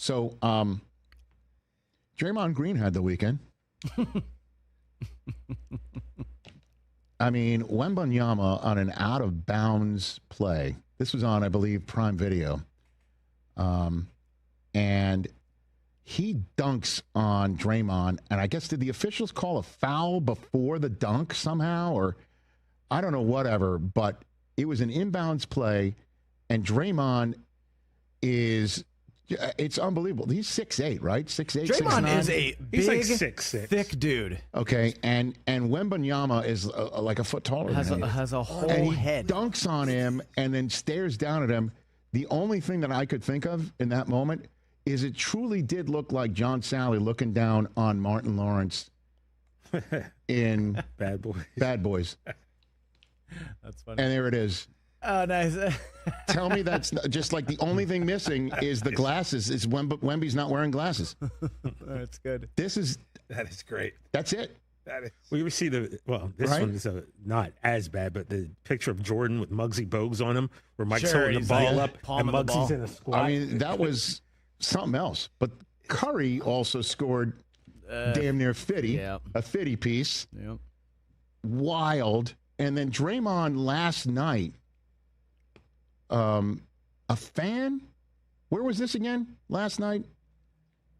So, Draymond Green had the weekend. I mean, Wembanyama on an out-of-bounds play. This was on, I believe, Prime Video. And he dunks on Draymond. And I guess, did the officials call a foul before the dunk somehow? Or I don't know, whatever. But it was an inbounds play, and Draymond is... It's unbelievable. He's 6'8", right? 6'8", Draymond 6'9". is a big, like 6'6", thick dude. Okay, and Wembanyama is like a foot taller than him. Has a whole and he head. dunks on him and then stares down at him. The only thing that I could think of in that moment is it truly did look like John Sally looking down on Martin Lawrence in Bad Boys. Bad Boys. That's funny. And there it is. Oh, nice. Tell me that's just like the only thing missing is the glasses. Is Wemby's not wearing glasses. That's good. That is great. That's it. We ever see this right? one is not as bad, but the picture of Jordan with Muggsy Bogues on him, where Mike's Sure, holding the he's ball like up palm and of the Muggsy's ball. in a squat. I mean, that was something else. But Curry also scored damn near 50, yeah. a 50 piece. Yep. Wild. And then Draymond last night, a fan, where was this again last night?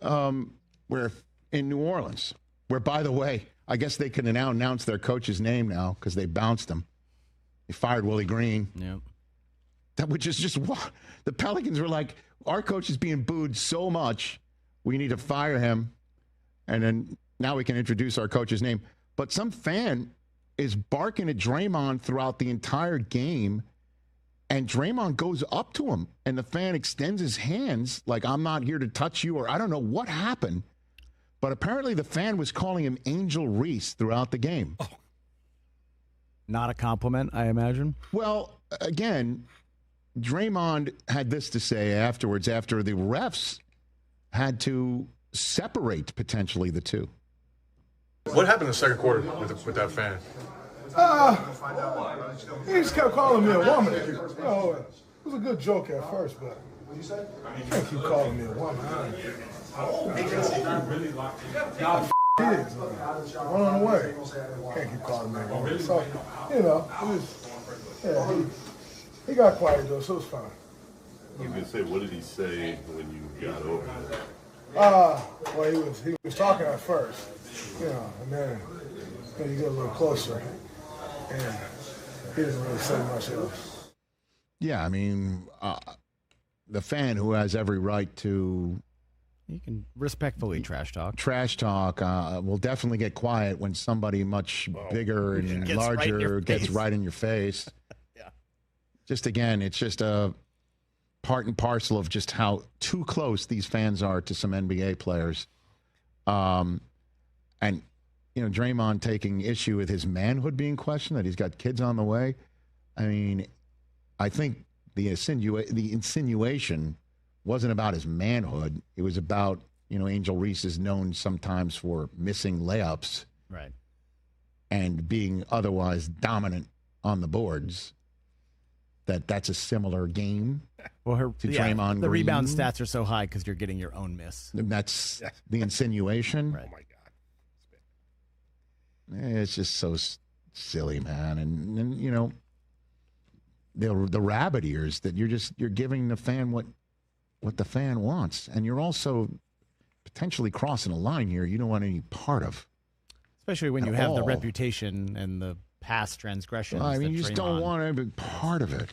Where in New Orleans, where, by the way, I guess they can now announce their coach's name now because they bounced him. They fired Willie Green. Yep. That which is just what the Pelicans were like, our coach is being booed so much, we need to fire him. And then now we can introduce our coach's name. But some fan is barking at Draymond throughout the entire game. And Draymond goes up to him, and the fan extends his hands like, I'm not here to touch you, or I don't know what happened. But apparently the fan was calling him Angel Reese throughout the game. Oh. Not a compliment, I imagine. Well, again, Draymond had this to say afterwards, after the refs had to separate potentially the two. What happened in the second quarter with that fan? He just kept calling me a woman. It was a good joke at first, but you can't keep calling me a woman. Kids, one on the way. Can't keep calling me a woman. So, he got quiet though, so it was fine. I was gonna say, what did he say when you got over there? Well, he was talking at first, and then you get a little closer, and he didn't really say much else. Yeah, I mean, the fan who has every right to... You can respectfully trash talk. Trash talk will definitely get quiet when somebody much bigger and Gets larger gets right right in your face. Yeah. Just again, it's just a part and parcel of just how too close these fans are to some NBA players. And, Draymond taking issue with his manhood being questioned, that he's got kids on the way. I mean, I think the insinuation wasn't about his manhood. It was about, Angel Reese is known sometimes for missing layups. Right. And being otherwise dominant on the boards. That's a similar game to Draymond Green. The rebound stats are so high because you're getting your own miss. And that's the insinuation. Right. Oh, my God. It's just so silly, man. And the rabbit ears that you're giving the fan what the fan wants. And you're also potentially crossing a line here you don't want any part of. Especially when you have the reputation and the past transgressions. I mean, you just don't want to be part of it.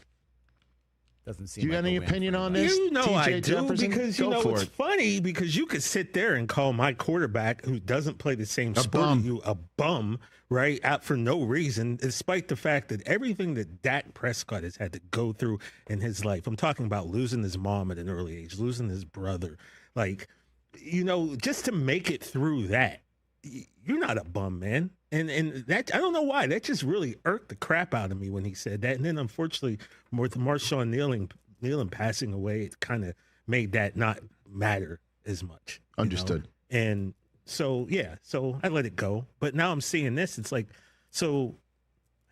Doesn't seem. Do you got any opinion on this? I do, Jefferson? because it's funny because you could sit there and call my quarterback, who doesn't play the same sport as you, a bum, right, out for no reason, despite the fact that everything that Dak Prescott has had to go through in his life. I'm talking about losing his mom at an early age, losing his brother, just to make it through that. You're not a bum, man. And that, I don't know why. That just really irked the crap out of me when he said that. And then, unfortunately, with Marshawn Nealon passing away, it kind of made that not matter as much. Understood. And so I let it go. But now I'm seeing this. It's like, so,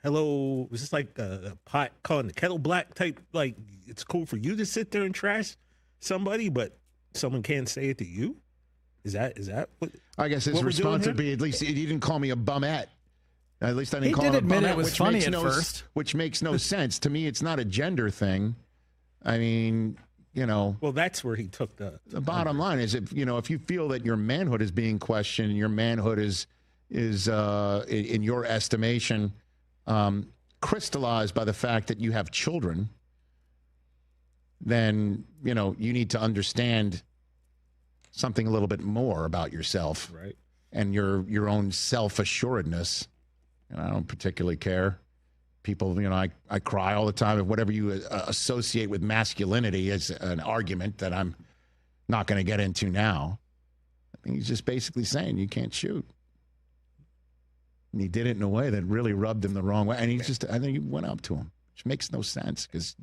hello, is this like a pot calling the kettle black type? Like, it's cool for you to sit there and trash somebody, but someone can't say it to you? Is that what? I guess his response would be, at least he didn't call me a bumette. At least I didn't call him a bumette. He did admit it was funny at first. Which makes no sense. To me, it's not a gender thing. I mean, Well, that's where he took the bottom line is, if you feel that your manhood is being questioned and your manhood is in your estimation crystallized by the fact that you have children, then you need to understand something a little bit more about yourself, right? And your own self-assuredness. And I don't particularly care. People, I cry all the time. If whatever you associate with masculinity is an argument that I'm not going to get into now. I think he's just basically saying you can't shoot. And he did it in a way that really rubbed him the wrong way. And I think he went up to him, which makes no sense because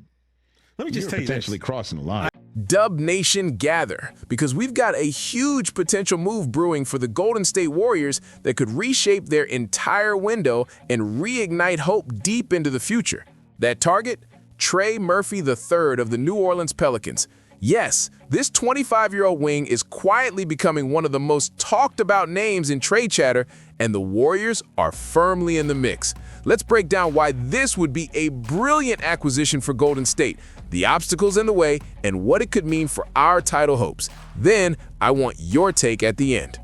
let me just tell you potentially crossing the line. Dub Nation gather, because we've got a huge potential move brewing for the Golden State Warriors that could reshape their entire window and reignite hope deep into the future. That target? Trey Murphy III of the New Orleans Pelicans. Yes, this 25-year-old wing is quietly becoming one of the most talked about names in trade chatter, and the Warriors are firmly in the mix. Let's break down why this would be a brilliant acquisition for Golden State, the obstacles in the way, and what it could mean for our title hopes. Then, I want your take at the end.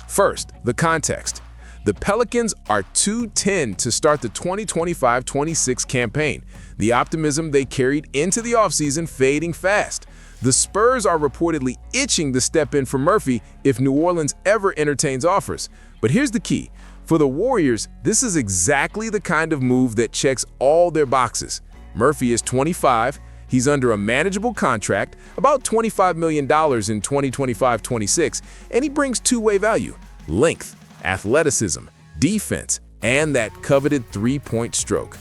First, the context. The Pelicans are 2-10 to start the 2025-26 campaign. The optimism they carried into the offseason fading fast. The Spurs are reportedly itching to step in for Murphy if New Orleans ever entertains offers. But here's the key. For the Warriors, this is exactly the kind of move that checks all their boxes. Murphy is 25. He's under a manageable contract, about $25 million in 2025-26, and he brings two-way value: length, athleticism, defense, and that coveted three-point stroke.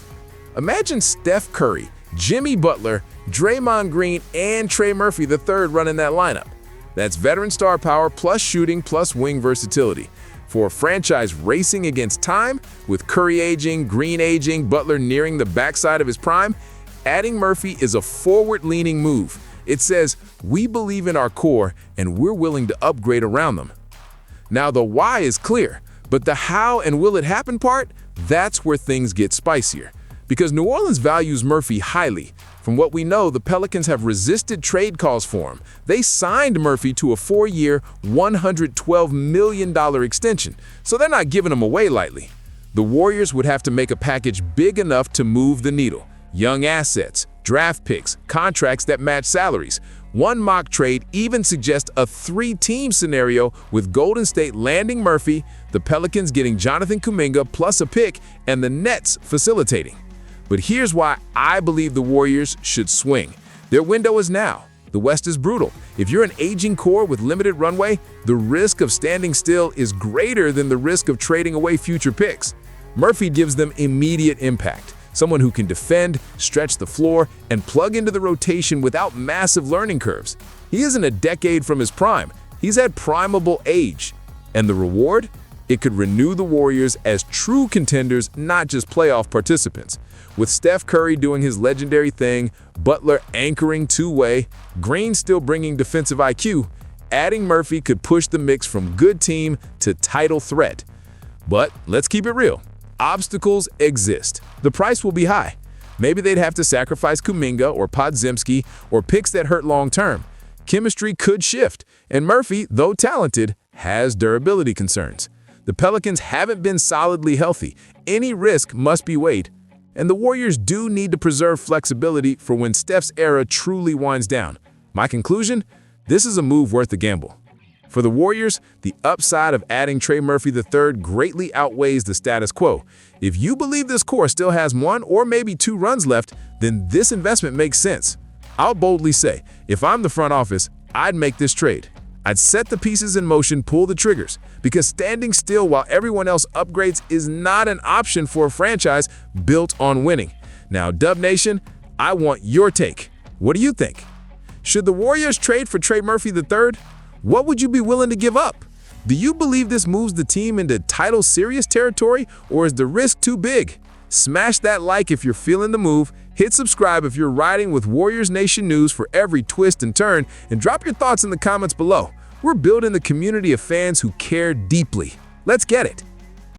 Imagine Steph Curry, Jimmy Butler, Draymond Green, and Trey Murphy III running that lineup. That's veteran star power plus shooting plus wing versatility. For a franchise racing against time, with Curry aging, Green aging, Butler nearing the backside of his prime, adding Murphy is a forward-leaning move. It says, we believe in our core and we're willing to upgrade around them. Now the why is clear, but the how and will it happen part, that's where things get spicier. Because New Orleans values Murphy highly. From what we know, the Pelicans have resisted trade calls for him. They signed Murphy to a 4-year, $112 million extension, so they're not giving him away lightly. The Warriors would have to make a package big enough to move the needle. Young assets, draft picks, contracts that match salaries. One mock trade even suggests a 3-team scenario with Golden State landing Murphy, the Pelicans getting Jonathan Kuminga plus a pick, and the Nets facilitating. But here's why I believe the Warriors should swing. Their window is now. The West is brutal. If you're an aging core with limited runway, the risk of standing still is greater than the risk of trading away future picks. Murphy gives them immediate impact. Someone who can defend, stretch the floor, and plug into the rotation without massive learning curves. He isn't a decade from his prime. He's at primable age. And the reward? It could renew the Warriors as true contenders, not just playoff participants. With Steph Curry doing his legendary thing, Butler anchoring two-way, Green still bringing defensive IQ, adding Murphy could push the mix from good team to title threat. But let's keep it real. Obstacles exist. The price will be high. Maybe they'd have to sacrifice Kuminga or Podziemski or picks that hurt long-term. Chemistry could shift, and Murphy, though talented, has durability concerns. The Pelicans haven't been solidly healthy. Any risk must be weighed. And the Warriors do need to preserve flexibility for when Steph's era truly winds down. My conclusion? This is a move worth the gamble. For the Warriors, the upside of adding Trey Murphy III greatly outweighs the status quo. If you believe this core still has 1 or maybe 2 runs left, then this investment makes sense. I'll boldly say, if I'm the front office, I'd make this trade. I'd set the pieces in motion, pull the triggers, because standing still while everyone else upgrades is not an option for a franchise built on winning. Now, Dub Nation, I want your take. What do you think? Should the Warriors trade for Trey Murphy III? What would you be willing to give up? Do you believe this moves the team into title serious territory, or is the risk too big? Smash that like if you're feeling the move, Hit subscribe if you're riding with Warriors Nation News for every twist and turn, and drop your thoughts in the comments below. We're building the community of fans who care deeply. Let's get it.